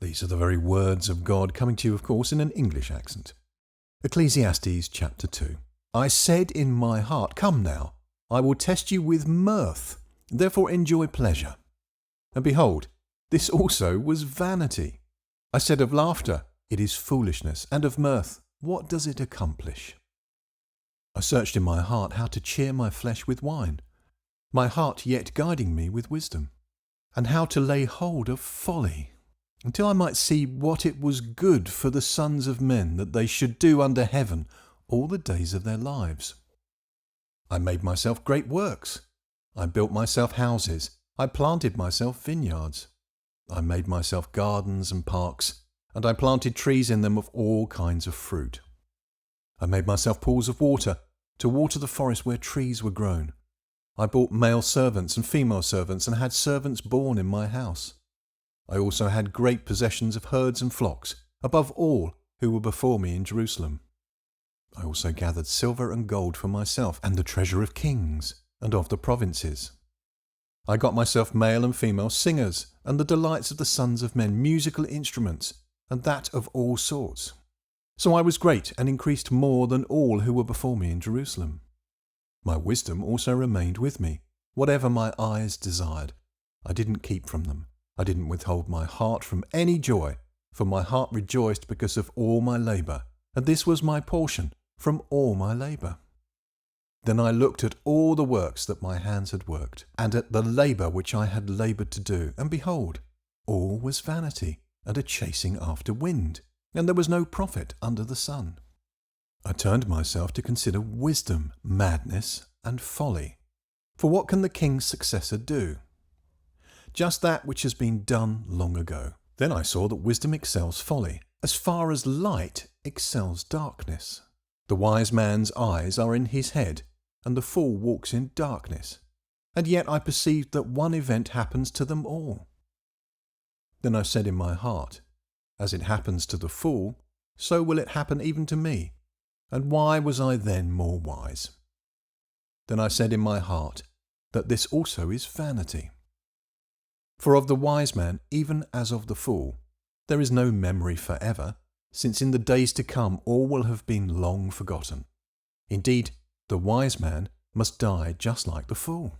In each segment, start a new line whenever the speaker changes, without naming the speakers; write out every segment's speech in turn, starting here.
These are the very words of God coming to you, of course, in an English accent. Ecclesiastes chapter 2. I said in my heart, come now, I will test you with mirth, therefore enjoy pleasure. And behold, this also was vanity. I said of laughter, it is foolishness, and of mirth, what does it accomplish? I searched in my heart how to cheer my flesh with wine, my heart yet guiding me with wisdom, and how to lay hold of folly, until I might see what it was good for the sons of men that they should do under heaven all the days of their lives. I made myself great works. I built myself houses. I planted myself vineyards. I made myself gardens and parks, and I planted trees in them of all kinds of fruit. I made myself pools of water to water the forest where trees were grown. I bought male servants and female servants and had servants born in my house. I also had great possessions of herds and flocks, above all who were before me in Jerusalem. I also gathered silver and gold for myself, and the treasure of kings and of the provinces. I got myself male and female singers, and the delights of the sons of men, musical instruments, and that of all sorts. So I was great and increased more than all who were before me in Jerusalem. My wisdom also remained with me. Whatever my eyes desired, I didn't keep from them. I didn't withhold my heart from any joy, for my heart rejoiced because of all my labour, and this was my portion from all my labour. Then I looked at all the works that my hands had worked, and at the labour which I had laboured to do, and behold, all was vanity, and a chasing after wind, and there was no profit under the sun. I turned myself to consider wisdom, madness, and folly. For what can the king's successor do? Just that which has been done long ago. Then I saw that wisdom excels folly, as far as light excels darkness. The wise man's eyes are in his head, and the fool walks in darkness. And yet I perceived that one event happens to them all. Then I said in my heart, as it happens to the fool, so will it happen even to me. And why was I then more wise? Then I said in my heart, that this also is vanity. For of the wise man, even as of the fool, there is no memory forever, since in the days to come all will have been long forgotten. Indeed, the wise man must die just like the fool.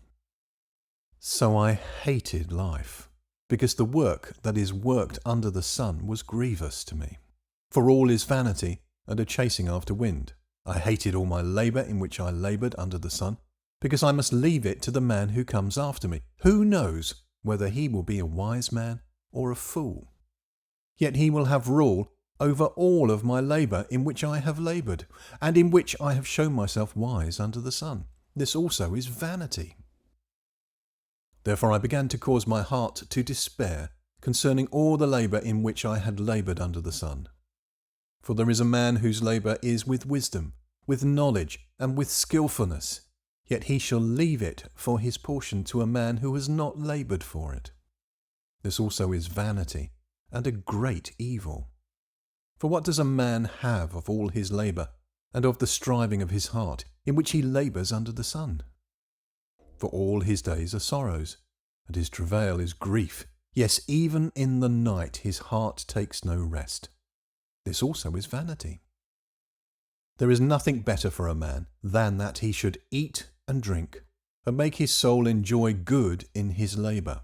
So I hated life, because the work that is worked under the sun was grievous to me. For all is vanity and a chasing after wind. I hated all my labour in which I laboured under the sun, because I must leave it to the man who comes after me. Who knows whether he will be a wise man or a fool? Yet he will have rule over all of my labour in which I have laboured, and in which I have shown myself wise under the sun. This also is vanity. Therefore I began to cause my heart to despair concerning all the labour in which I had laboured under the sun. For there is a man whose labour is with wisdom, with knowledge, and with skilfulness, yet he shall leave it for his portion to a man who has not laboured for it. This also is vanity, and a great evil. For what does a man have of all his labour, and of the striving of his heart, in which he labours under the sun? For all his days are sorrows, and his travail is grief. Yes, even in the night his heart takes no rest. This also is vanity. There is nothing better for a man than that he should eat and drink, and make his soul enjoy good in his labour.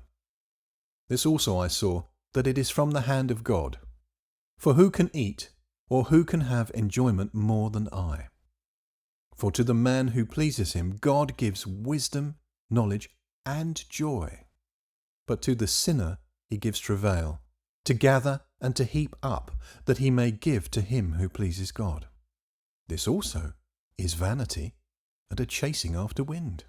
This also I saw, that it is from the hand of God. For who can eat, or who can have enjoyment more than I? For to the man who pleases him, God gives wisdom, knowledge, and joy. But to the sinner he gives travail, to gather and to heap up, that he may give to him who pleases God. This also is vanity, and a chasing after wind.